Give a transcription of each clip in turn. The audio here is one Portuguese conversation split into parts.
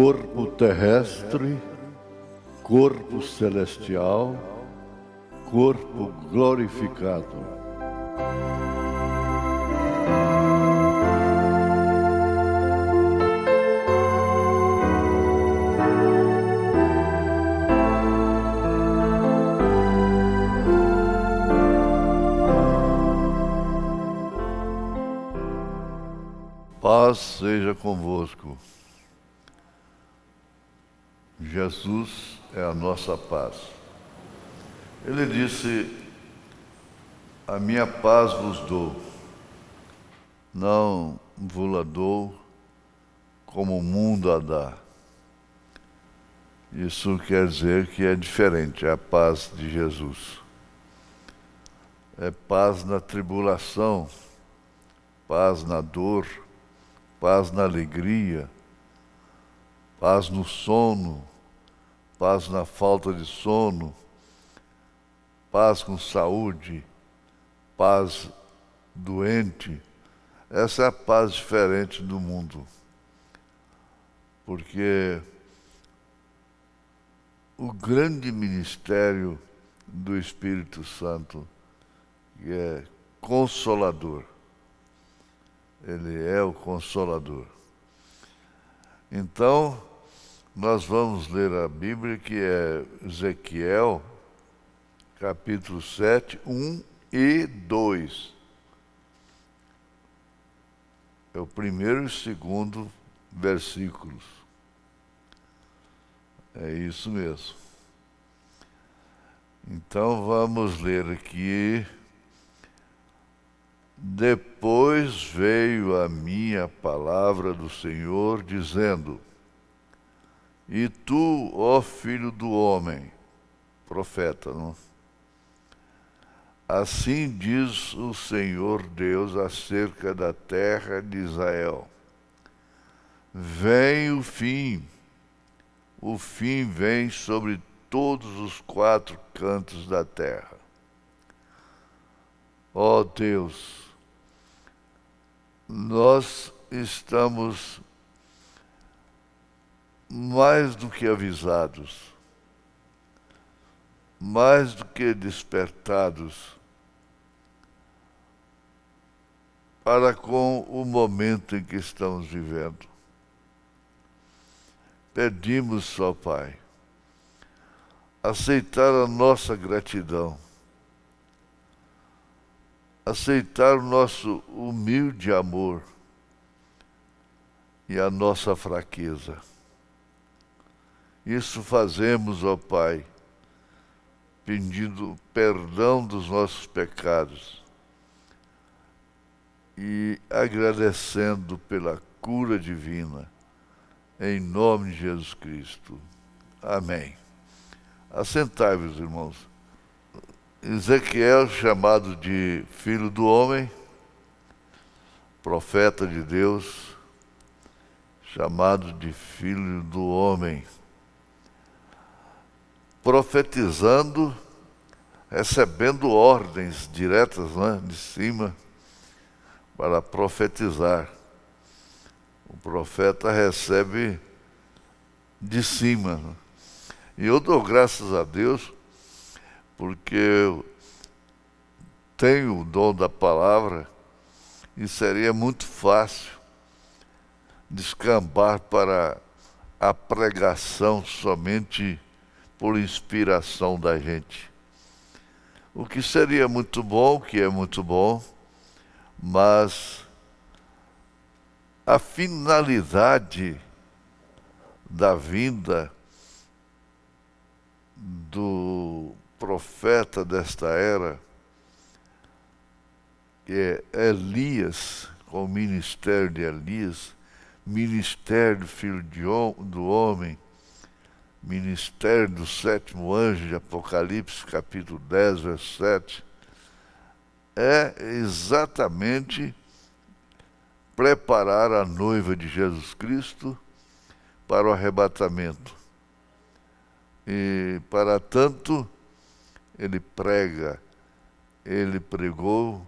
corpo terrestre, corpo celestial, corpo glorificado. Paz seja convosco. Jesus é a nossa paz. Ele disse: a minha paz vos dou, não vos-la dou como o mundo a dá. Isso quer dizer que é diferente, é a paz de Jesus. É paz na tribulação, paz na dor, paz na alegria, paz no sono, paz na falta de sono, paz com saúde, paz doente. Essa é a paz diferente do mundo. Porque o grande ministério do Espírito Santo, que é consolador, ele é o Consolador. Então, nós vamos ler a Bíblia, que é Ezequiel, capítulo 7, 1 e 2. É o primeiro e o segundo versículos. É isso mesmo. Então, vamos ler aqui. Depois veio a minha palavra do Senhor, dizendo: e tu, ó filho do homem, profeta, não? Assim diz o Senhor Deus acerca da terra de Israel: vem o fim vem sobre todos os quatro cantos da terra. Ó Deus, nós estamos mais do que avisados, mais do que despertados para com o momento em que estamos vivendo. Pedimos, ó Pai, aceitar a nossa gratidão, aceitar o nosso humilde amor e a nossa fraqueza. Isso fazemos, ó Pai, pedindo perdão dos nossos pecados e agradecendo pela cura divina, em nome de Jesus Cristo. Amém. Assentai-vos, irmãos. Ezequiel, chamado de Filho do Homem, profeta de Deus, chamado de Filho do Homem, profetizando, recebendo ordens diretas, né, de cima, para profetizar. O profeta recebe de cima. E eu dou graças a Deus, porque eu tenho o dom da palavra e seria muito fácil descambar para a pregação somente por inspiração da gente. O que seria muito bom, o que é muito bom, mas a finalidade da vinda do profeta desta era, que é Elias, com o ministério de Elias, ministério do Filho do Homem, ministério do sétimo anjo de Apocalipse, capítulo 10, verso 7, é exatamente preparar a noiva de Jesus Cristo para o arrebatamento. E, para tanto, ele prega, ele pregou,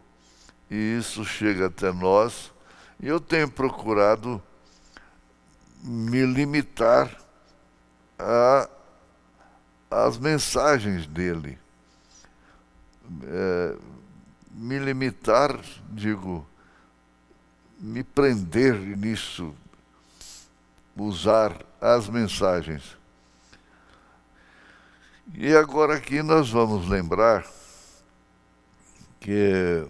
e isso chega até nós. E eu tenho procurado me limitar às mensagens dele. Me limitar, digo, me prender nisso, usar as mensagens. E agora aqui nós vamos lembrar que,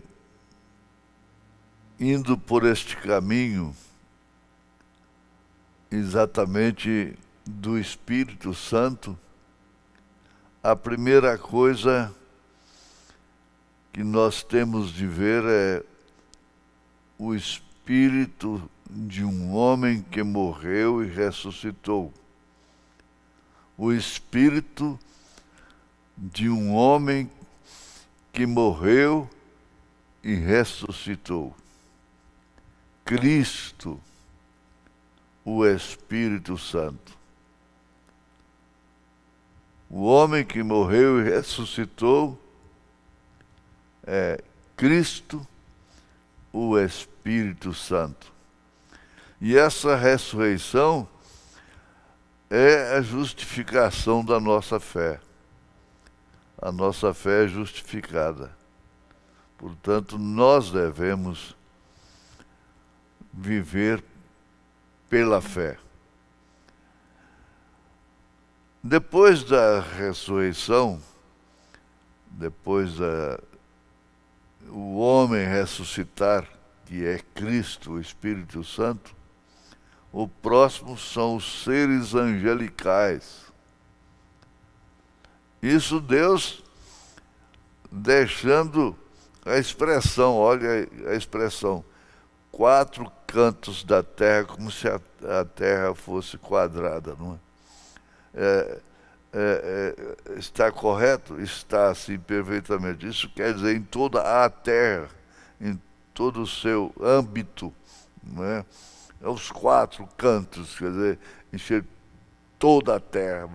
indo por este caminho, exatamente do Espírito Santo, a primeira coisa que nós temos de ver é o espírito de um homem que morreu e ressuscitou. O espírito de um homem que morreu e ressuscitou. Cristo, o Espírito Santo. O homem que morreu e ressuscitou é Cristo, o Espírito Santo. E essa ressurreição é a justificação da nossa fé. A nossa fé é justificada. Portanto, nós devemos viver pela fé. Depois da ressurreição, depois o homem ressuscitar, que é Cristo, o Espírito Santo, o próximo são os seres angelicais. Isso Deus deixando a expressão, olha a expressão, 4 cantos da terra, como se a terra fosse quadrada, não é? Está correto? Está, assim, perfeitamente. Isso quer dizer em toda a terra, em todo o seu âmbito, não é? Os 4 cantos, quer dizer, encher toda a terra.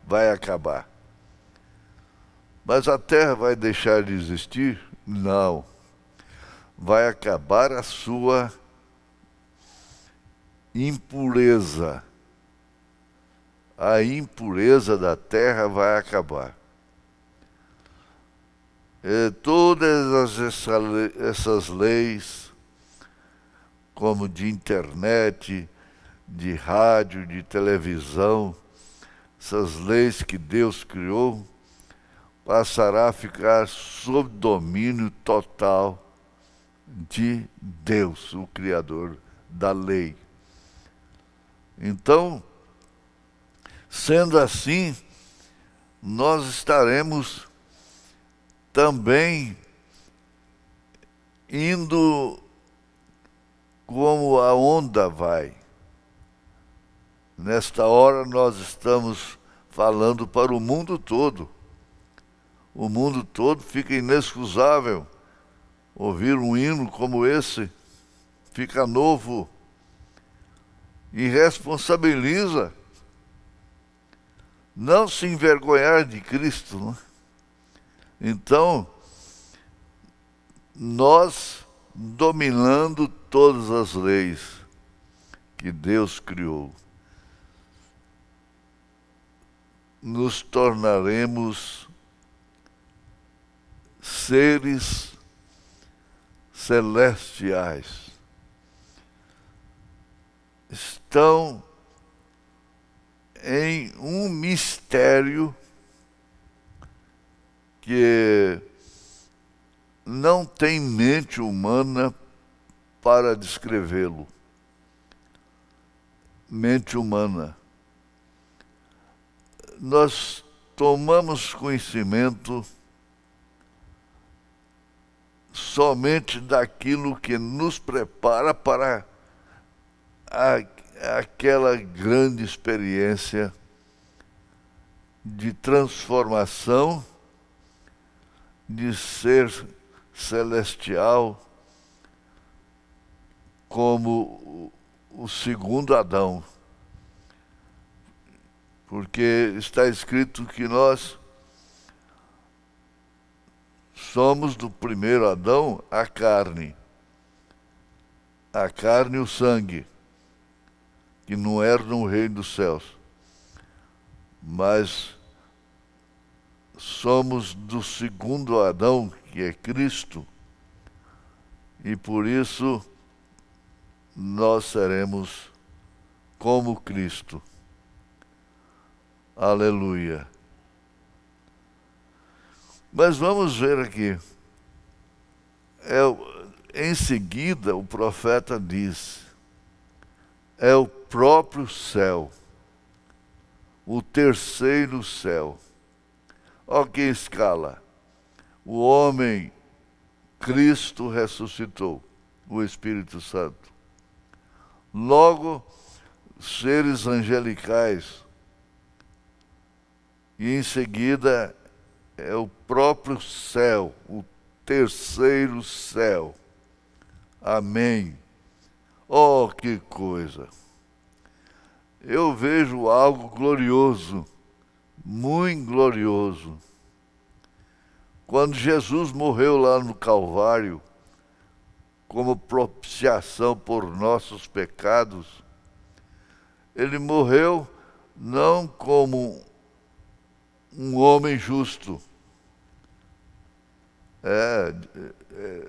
Vai acabar. Mas a terra vai deixar de existir? Não. Vai acabar a sua impureza. A impureza da terra vai acabar. Todas essas leis, como de internet, de rádio, de televisão, essas leis que Deus criou, passará a ficar sob domínio total de Deus, o Criador da lei. Então, sendo assim, nós estaremos também indo como a onda vai. Nesta hora nós estamos falando para o mundo todo. O mundo todo fica inexcusável ouvir um hino como esse, fica novo e responsabiliza. Não se envergonhar de Cristo, não é? Então, nós, dominando todas as leis que Deus criou, nos tornaremos seres celestiais. Estão em um mistério que não tem mente humana para descrevê-lo. Mente humana. Nós tomamos conhecimento somente daquilo que nos prepara para aquela grande experiência de transformação, de ser celestial, como o segundo Adão. Porque está escrito que nós somos do primeiro Adão a carne. a carne e o sangue, que não herdam o reino dos céus, mas somos do segundo Adão, que é Cristo, e por isso nós seremos como Cristo. Aleluia. Mas vamos ver aqui. Em seguida, o profeta diz: é o próprio céu, o terceiro céu. Olha que escala. O homem, Cristo ressuscitou, o Espírito Santo. Logo, seres angelicais. E em seguida é o próprio céu, o terceiro céu. Amém. Oh, que coisa! Eu vejo algo glorioso, muito glorioso. Quando Jesus morreu lá no Calvário, como propiciação por nossos pecados, ele morreu não como um homem justo. É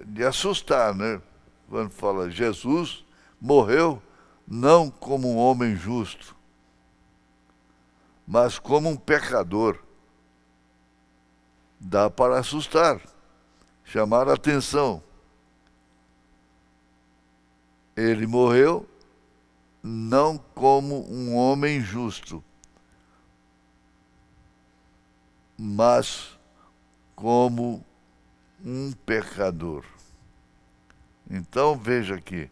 de assustar, né? Quando fala Jesus morreu não como um homem justo, mas como um pecador. Dá para assustar, chamar a atenção. Ele morreu não como um homem justo, mas como um pecador. Então veja aqui,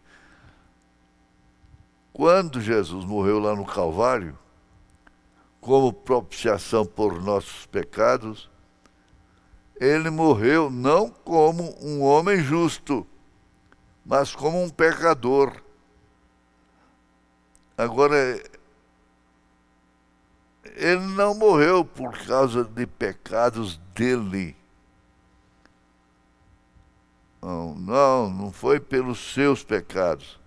quando Jesus morreu lá no Calvário, como propiciação por nossos pecados, ele morreu não como um homem justo, mas como um pecador. Agora, ele não morreu por causa de pecados dele. Não foi pelos seus pecados,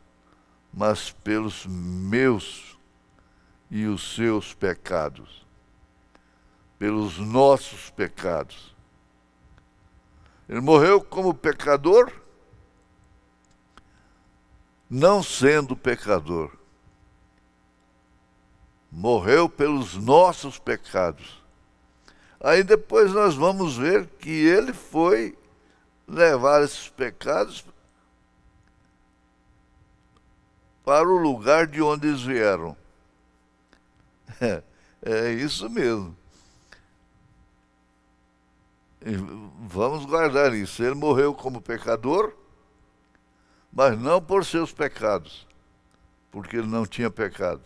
mas pelos meus e os seus pecados, pelos nossos pecados. Ele morreu como pecador, não sendo pecador. Morreu pelos nossos pecados. Aí depois nós vamos ver que ele foi levar esses pecados para o lugar de onde eles vieram. É isso mesmo. E vamos guardar isso. Ele morreu como pecador, mas não por seus pecados, porque ele não tinha pecado.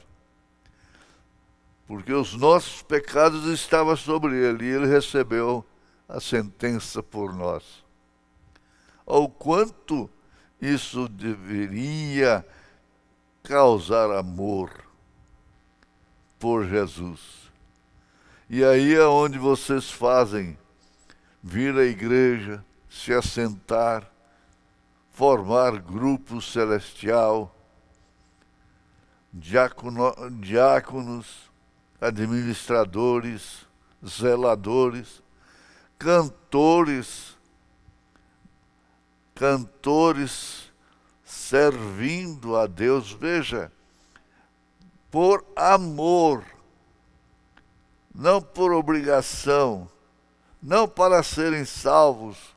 Porque os nossos pecados estavam sobre ele e ele recebeu a sentença por nós. Ao quanto isso deveria causar amor por Jesus. E aí é onde vocês fazem vir à igreja, se assentar, formar grupo celestial, diáconos, administradores, zeladores, cantores servindo a Deus, veja, por amor, não por obrigação, não para serem salvos,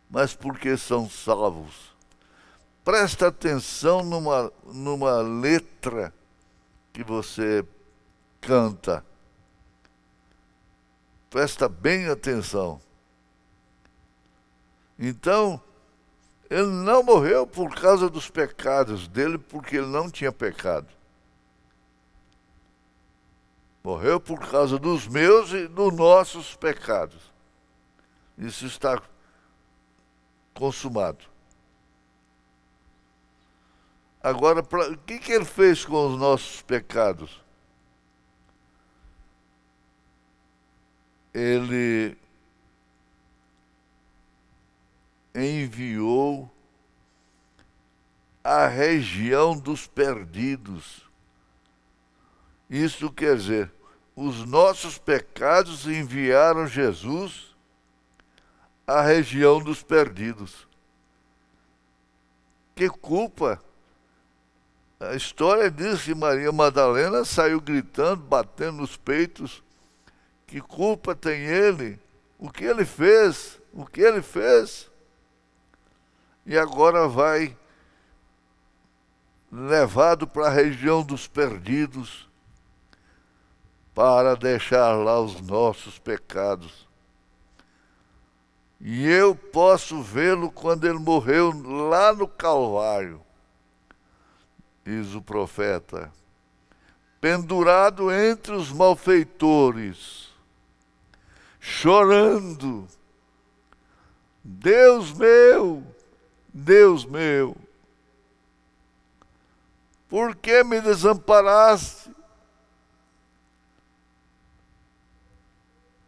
mas porque são salvos. Presta atenção numa letra que você canta. Presta bem atenção. Então, ele não morreu por causa dos pecados dele, porque ele não tinha pecado. Morreu por causa dos meus e dos nossos pecados. Isso está consumado. Agora, o que ele fez com os nossos pecados? Ele enviou a região dos perdidos. Isso quer dizer, os nossos pecados enviaram Jesus à região dos perdidos. Que culpa! A história diz que Maria Madalena saiu gritando, batendo nos peitos. Que culpa tem ele? O que ele fez? O que ele fez? E agora vai levado para a região dos perdidos para deixar lá os nossos pecados. E eu posso vê-lo quando ele morreu lá no Calvário, diz o profeta, pendurado entre os malfeitores, chorando: Deus meu, por que me desamparaste?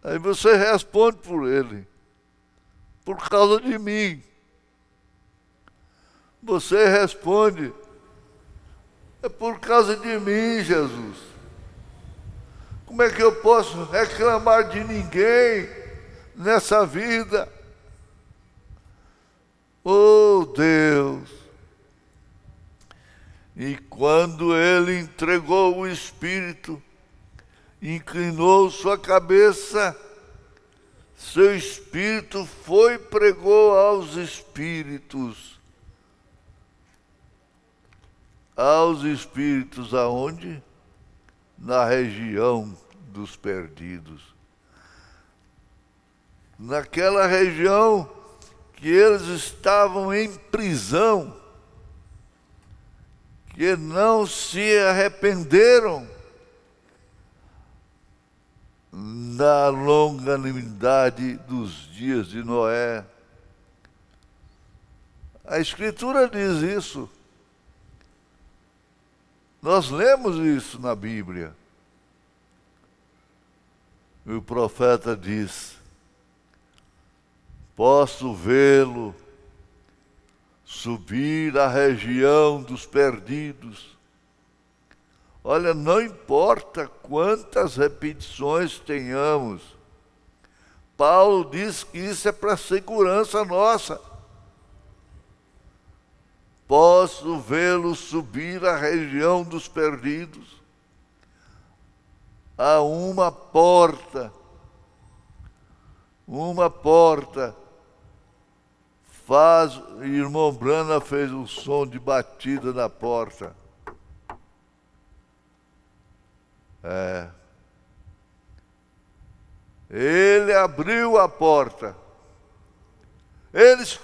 Aí você responde por ele: por causa de mim. Você responde: é por causa de mim, Jesus. Como é que eu posso reclamar de ninguém nessa vida? Oh, Deus! E quando ele entregou o Espírito, inclinou sua cabeça, seu Espírito foi e pregou aos espíritos. Aos espíritos aonde? Na região dos perdidos. Naquela região que eles estavam em prisão, que não se arrependeram da longanimidade dos dias de Noé. A Escritura diz isso. Nós lemos isso na Bíblia. E o profeta diz: posso vê-lo subir à região dos perdidos. Olha, não importa quantas repetições tenhamos, Paulo diz que isso é para segurança nossa. Posso vê-lo subir à região dos perdidos. Há uma porta. Irmão Brana fez um som de batida na porta. Ele abriu a porta. Eles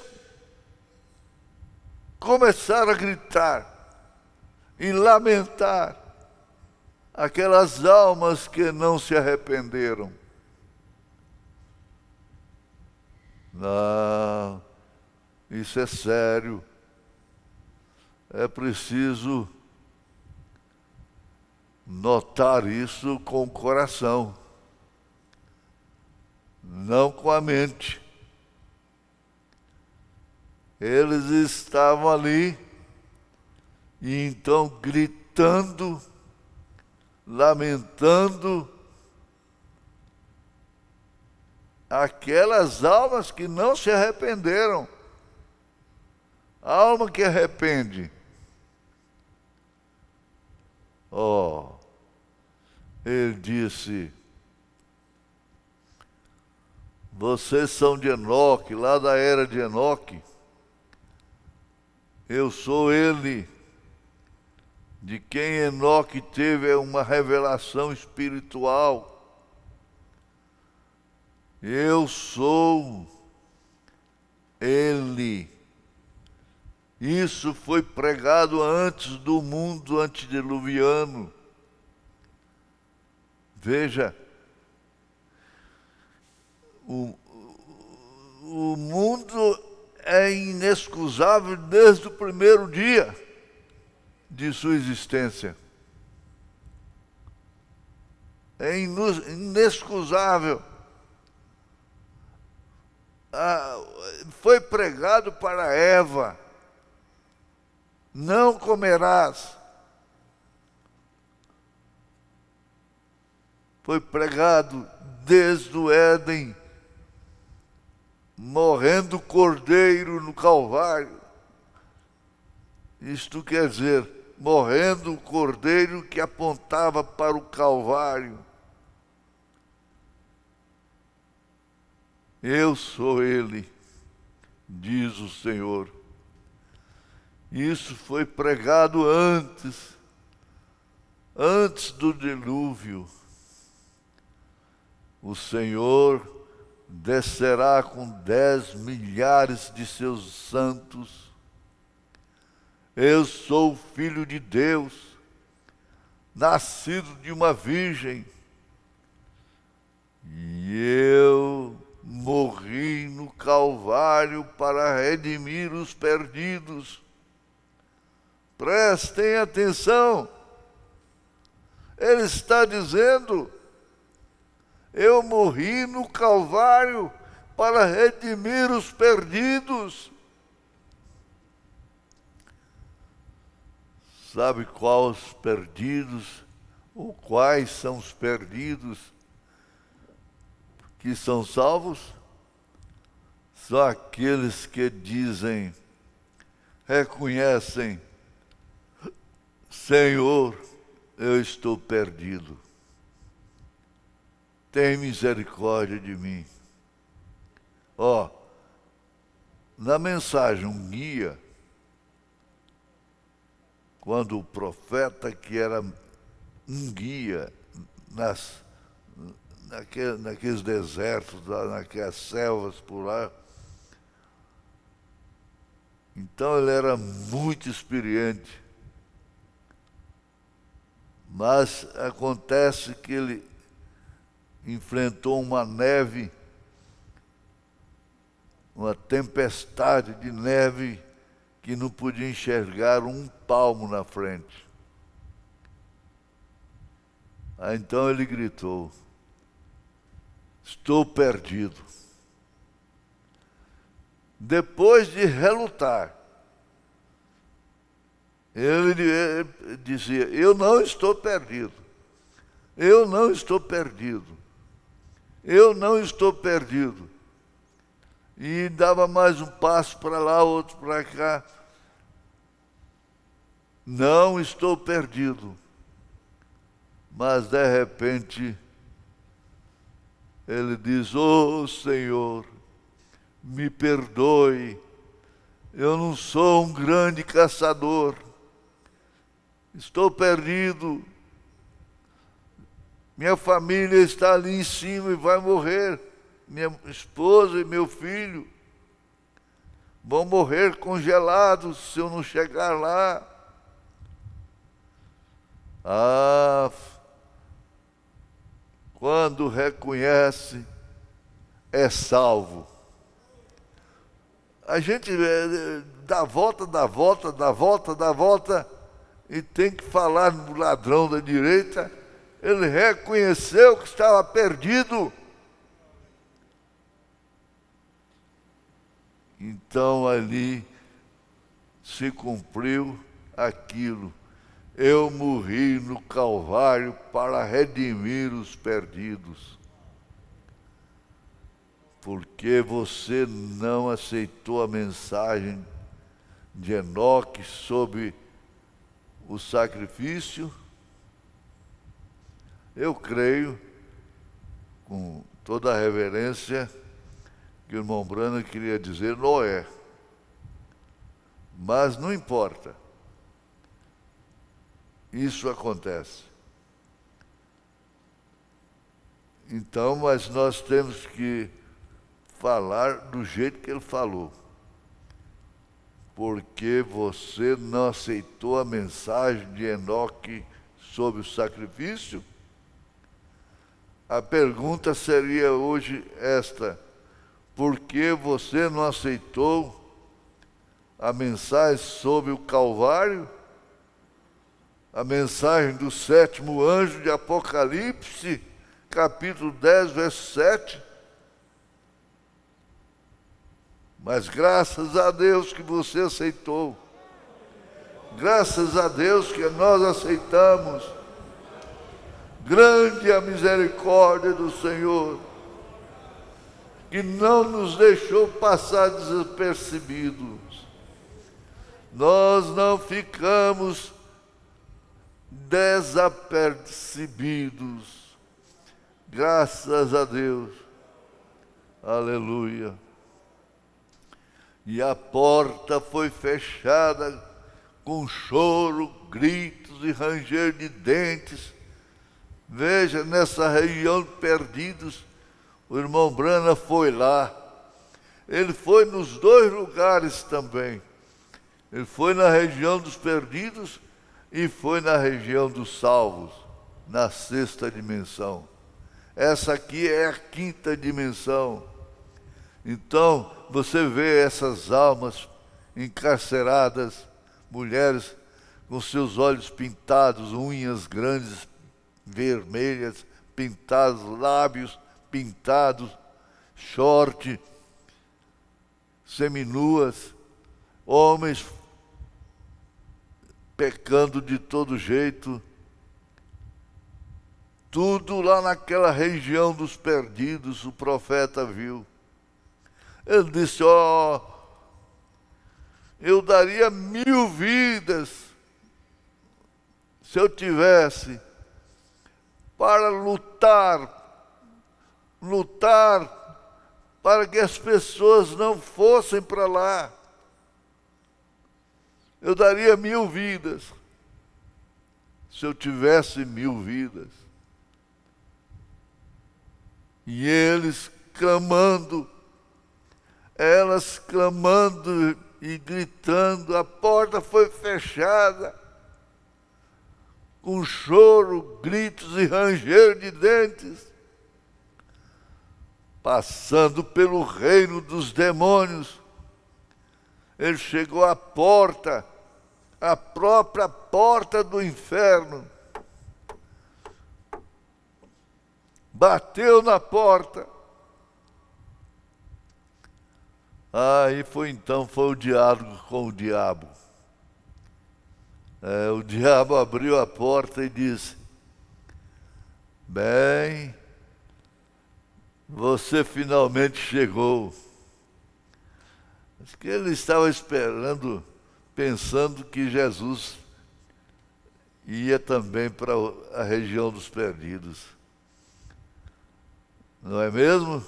começaram a gritar e lamentar aquelas almas que não se arrependeram. Não, isso é sério. É preciso notar isso com o coração, não com a mente. Eles estavam ali e então gritando, lamentando aquelas almas que não se arrependeram. A alma que arrepende, ele disse: vocês são de Enoque, lá da era de Enoque. Eu sou ele, de quem Enoque teve uma revelação espiritual. Eu sou ele. Isso foi pregado antes do mundo antediluviano. Veja, o mundo é inexcusável desde o primeiro dia de sua existência. É inexcusável. Foi pregado para Eva. não comerás. Foi pregado desde o Éden, morrendo o cordeiro no Calvário. Isto quer dizer, morrendo o cordeiro que apontava para o Calvário. Eu sou ele, diz o Senhor. Isso foi pregado antes do dilúvio. O Senhor descerá com 10 milhares de seus santos. Eu sou o Filho de Deus, nascido de uma virgem, e eu morri no Calvário para redimir os perdidos. Prestem atenção, ele está dizendo: eu morri no Calvário para redimir os perdidos. Sabe quais os perdidos, ou quais são os perdidos que são salvos? São aqueles que dizem, reconhecem: Senhor, eu estou perdido. Tem misericórdia de mim. Na mensagem, um guia, quando o profeta, que era um guia naqueles desertos, naquelas selvas por lá, então ele era muito experiente. Mas acontece que ele enfrentou uma neve, uma tempestade de neve, que não podia enxergar um palmo na frente. Aí então ele gritou: estou perdido. Depois de relutar, ele dizia: eu não estou perdido. Eu não estou perdido. Eu não estou perdido. E dava mais um passo para lá, outro para cá. Não estou perdido. Mas de repente ele diz: oh Senhor, me perdoe, eu não sou um grande caçador, estou perdido, minha família está ali em cima e vai morrer, minha esposa e meu filho vão morrer congelados se eu não chegar lá. Quando reconhece, é salvo. A gente dá volta e tem que falar no ladrão da direita. Ele reconheceu que estava perdido. Então ali se cumpriu aquilo. Eu morri no Calvário para redimir os perdidos. Porque você não aceitou a mensagem de Enoque sobre o sacrifício? Eu creio, com toda a reverência, que o irmão Brano queria dizer Noé. Mas não importa. Isso acontece. Então, mas nós temos que falar do jeito que ele falou. Porque você não aceitou a mensagem de Enoque sobre o sacrifício? A pergunta seria hoje esta: por que você não aceitou a mensagem sobre o Calvário? A mensagem do 7º anjo de Apocalipse, capítulo 10, verso 7. Mas graças a Deus que você aceitou. Graças a Deus que nós aceitamos. Grande a misericórdia do Senhor, que não nos deixou passar despercebidos. Nós não ficamos desapercebidos. Graças a Deus. Aleluia. E a porta foi fechada com choro, gritos e ranger de dentes. Veja, nessa região de Perdidos, o irmão Brana foi lá. Ele foi nos dois lugares também. Ele foi na região dos Perdidos e foi na região dos Salvos, na sexta dimensão. Essa aqui é a quinta dimensão. Então, você vê essas almas encarceradas, mulheres com seus olhos pintados, unhas grandes, vermelhas, pintados, lábios pintados, short, seminuas, homens pecando de todo jeito, tudo lá naquela região dos Perdidos. O profeta viu. Ele disse: eu daria 1000 vidas se eu tivesse para lutar para que as pessoas não fossem para lá. Eu daria 1000 vidas se eu tivesse 1000 vidas. E eles clamando, elas clamando e gritando, a porta foi fechada, com choro, gritos e ranger de dentes, passando pelo reino dos demônios. Ele chegou à porta, a própria porta do inferno, bateu na porta. Aí foi o diálogo com o diabo. O diabo abriu a porta e disse: bem, você finalmente chegou. Acho que ele estava esperando, pensando que Jesus ia também para a região dos Perdidos. Não é mesmo?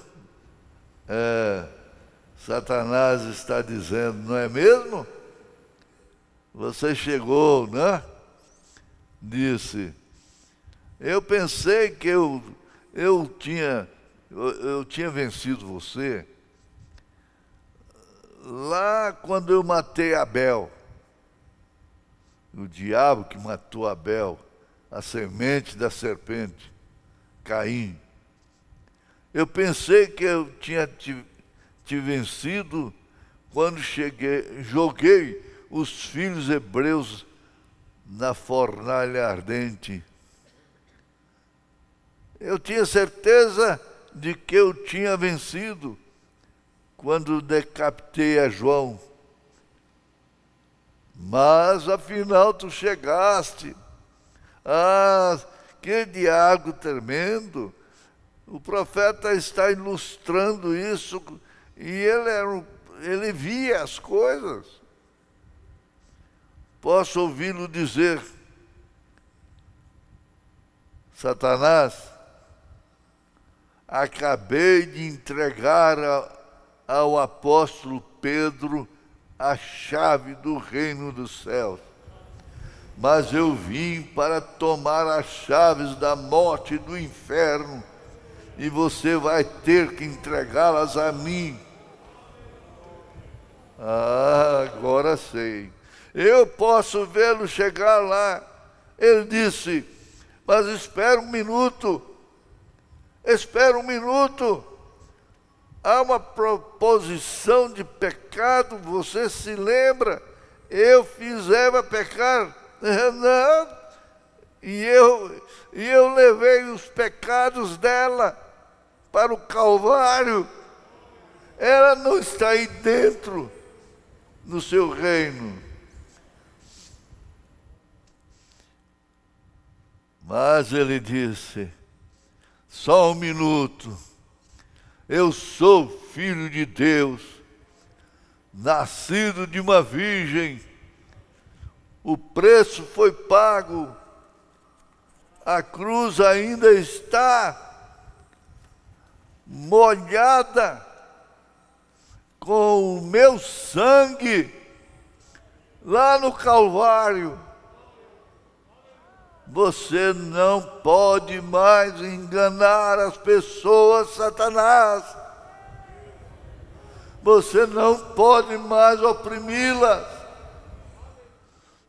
Satanás está dizendo, não é mesmo? Você chegou, né? Disse: eu pensei que eu tinha vencido você lá quando eu matei Abel. O diabo que matou Abel, a semente da serpente, Caim. Eu pensei que eu tinha te vencido quando joguei os filhos hebreus na fornalha ardente. Eu tinha certeza de que eu tinha vencido quando decapitei a João. Mas afinal tu chegaste. Que diálogo tremendo! O profeta está ilustrando isso, e ele via as coisas. Posso ouvi-lo dizer: Satanás, acabei de entregar ao apóstolo Pedro a chave do reino dos céus, mas eu vim para tomar as chaves da morte e do inferno, e você vai ter que entregá-las a mim. Agora sei. Eu posso vê-lo chegar lá. Ele disse: mas espera um minuto. Espera um minuto. Há uma proposição de pecado, você se lembra? Eu fiz Eva pecar. Não. E eu levei os pecados dela para o Calvário. Ela não está aí dentro, no seu reino. Mas ele disse: só um minuto, eu sou filho de Deus, nascido de uma virgem, o preço foi pago, a cruz ainda está molhada com o meu sangue lá no Calvário. Você não pode mais enganar as pessoas, Satanás. Você não pode mais oprimi-las.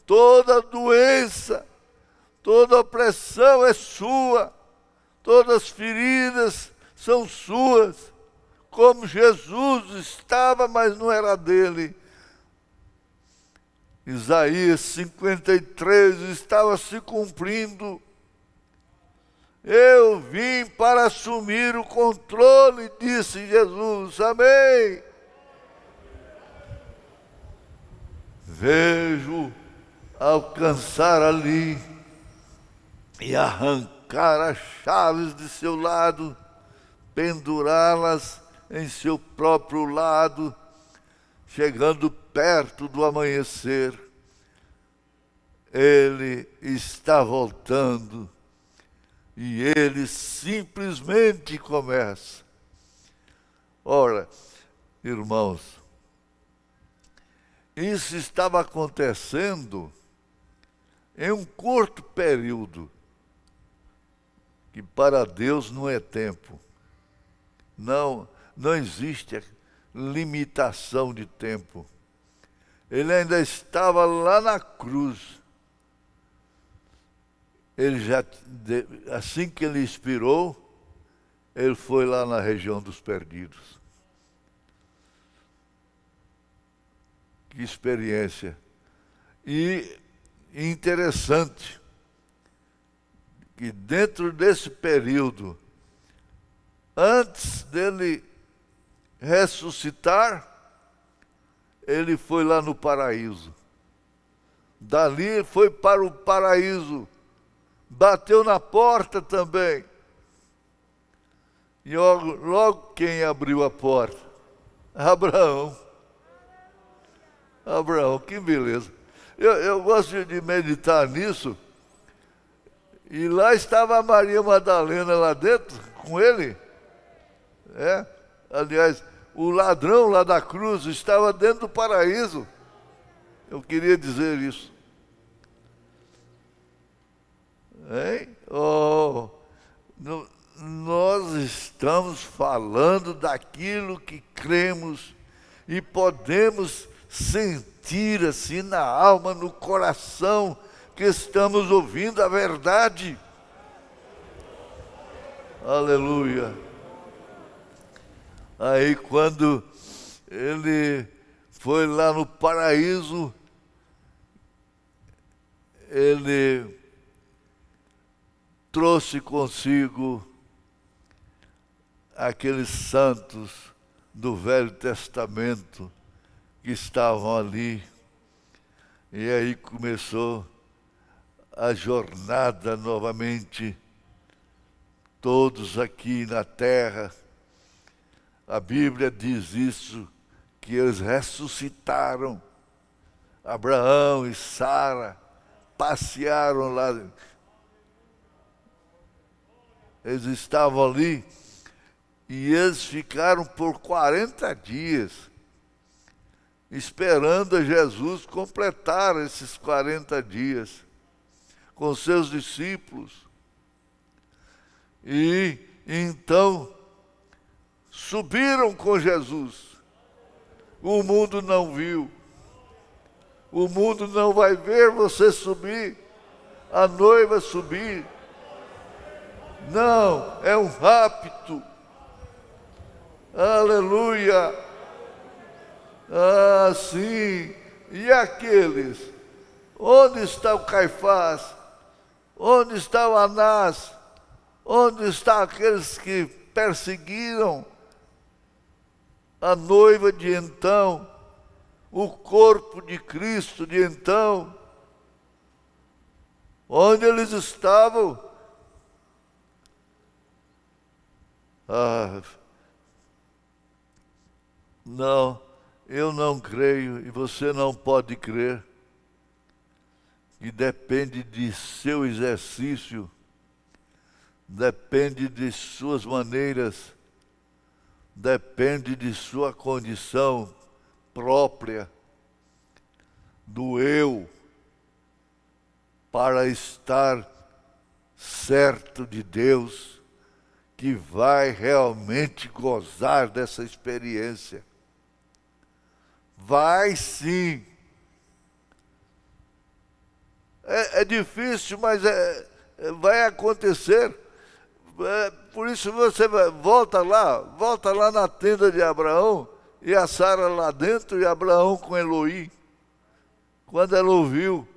Toda doença, toda opressão é sua. Todas as feridas são suas. Como Jesus estava, mas não era dele. Isaías 53 estava se cumprindo. Eu vim para assumir o controle, disse Jesus. Amém. Vejo alcançar ali e arrancar as chaves de seu lado, pendurá-las em seu próprio lado, chegando perto do amanhecer. Ele está voltando e ele simplesmente começa. Ora, irmãos, isso estava acontecendo em um curto período, que para Deus não é tempo. Não existe limitação de tempo. Ele ainda estava lá na cruz. Ele assim que ele expirou, ele foi lá na região dos perdidos. Que experiência. E interessante que dentro desse período, antes dele ressuscitar, ele foi lá no paraíso. Dali ele foi para o paraíso, bateu na porta também. E logo quem abriu a porta? Abraão. Abraão, que beleza. Eu gosto de meditar nisso. E lá estava a Maria Madalena lá dentro, com ele. Aliás, o ladrão lá da cruz estava dentro do paraíso. Eu queria dizer isso. Hein? Nós estamos falando daquilo que cremos e podemos sentir assim na alma, no coração, que estamos ouvindo a verdade. Aleluia. Aí quando ele foi lá no paraíso, ele trouxe consigo aqueles santos do Velho Testamento que estavam ali. E aí começou a jornada novamente, todos aqui na terra. A Bíblia diz isso, que eles ressuscitaram. Abraão e Sara passearam lá. Eles estavam ali e eles ficaram por 40 dias esperando a Jesus completar esses 40 dias com seus discípulos. E então subiram com Jesus. O mundo não viu. O mundo não vai ver você subir, a noiva subir. Não, é um rapto. Aleluia. Ah, sim. E aqueles? Onde está o Caifás? Onde está o Anás? Onde estão aqueles que perseguiram a noiva de então, o corpo de Cristo de então? Onde eles estavam? Ah, não, eu não creio e você não pode crer, que depende de seu exercício, depende de suas maneiras, depende de sua condição própria, do eu, para estar certo de Deus, que vai realmente gozar dessa experiência. Vai sim. É difícil, mas vai acontecer. Por isso você volta lá na tenda de Abraão, e a Sara lá dentro, e Abraão com Eloí. Quando ela ouviu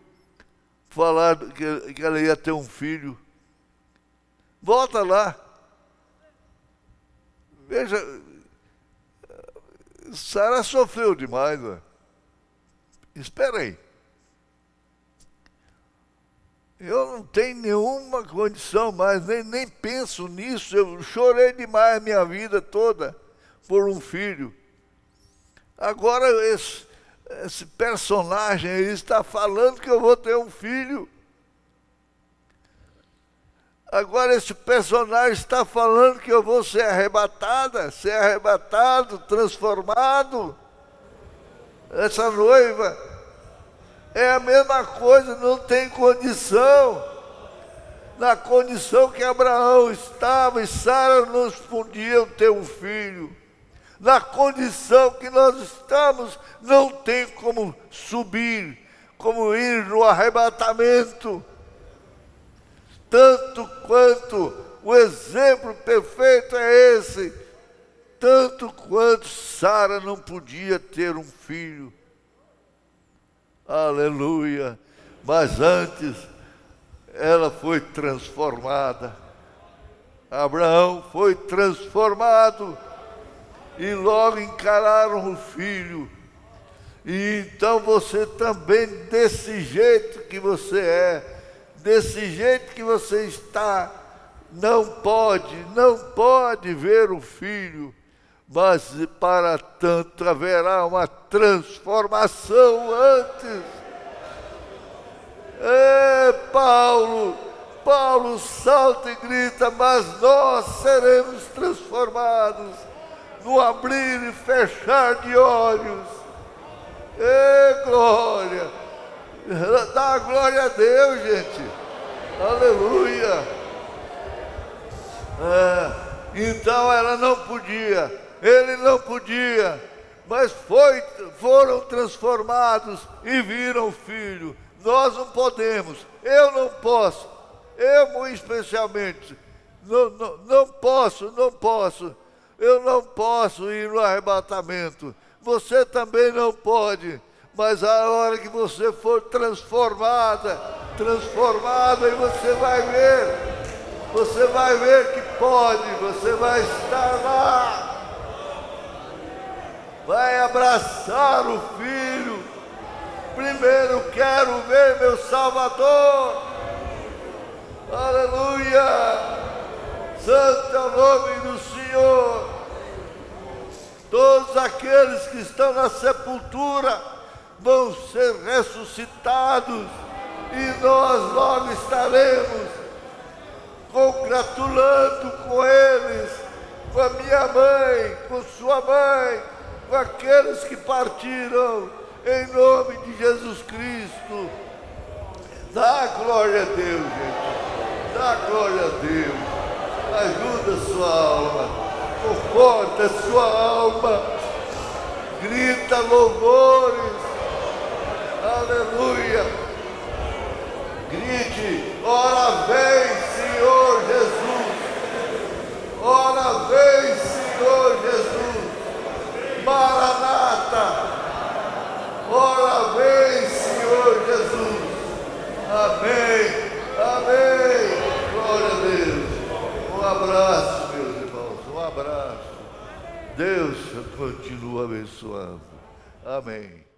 falar que ela ia ter um filho, volta lá. Veja, Sara sofreu demais, né? Espera aí. Eu não tenho nenhuma condição mais, nem penso nisso. Eu chorei demais a minha vida toda por um filho. Agora esse personagem aí está falando que eu vou ter um filho. Agora esse personagem está falando que eu vou ser arrebatada, ser arrebatado, transformado. Essa noiva é a mesma coisa, não tem condição. Na condição que Abraão estava e Sara não podiam ter um filho. Na condição que nós estamos, não tem como subir, como ir no arrebatamento. Tanto quanto o exemplo perfeito é esse, tanto quanto Sara não podia ter um filho. Aleluia! Mas antes, ela foi transformada. Abraão foi transformado e logo encararam o filho. E então você também, desse jeito que você é, desse jeito que você está, não pode ver o filho, mas para tanto haverá uma transformação antes. Paulo salta e grita, mas nós seremos transformados no abrir e fechar de olhos. Glória! Dá glória a Deus, gente. Aleluia. Então ela não podia, ele não podia, mas foram transformados e viram o filho. Nós não podemos, eu não posso, eu especialmente, não posso, eu não posso ir no arrebatamento. Você também não pode. Mas a hora que você for transformada, e você vai ver que pode, você vai estar lá, vai abraçar o filho. Primeiro quero ver meu Salvador. Aleluia! Santo é o nome do Senhor. Todos aqueles que estão na sepultura vão ser ressuscitados e nós logo estaremos congratulando com eles, com a minha mãe, com sua mãe, com aqueles que partiram, em nome de Jesus Cristo. Dá glória a Deus, gente, dá glória a Deus. Ajuda a sua alma, conforta a sua alma, grita louvores. Aleluia! Grite, ora vem, Senhor Jesus! Ora vem, Senhor Jesus! Maranata! Ora vem, Senhor Jesus! Amém! Amém! Glória a Deus! Um abraço, meus irmãos, um abraço. Deus continua abençoando. Amém.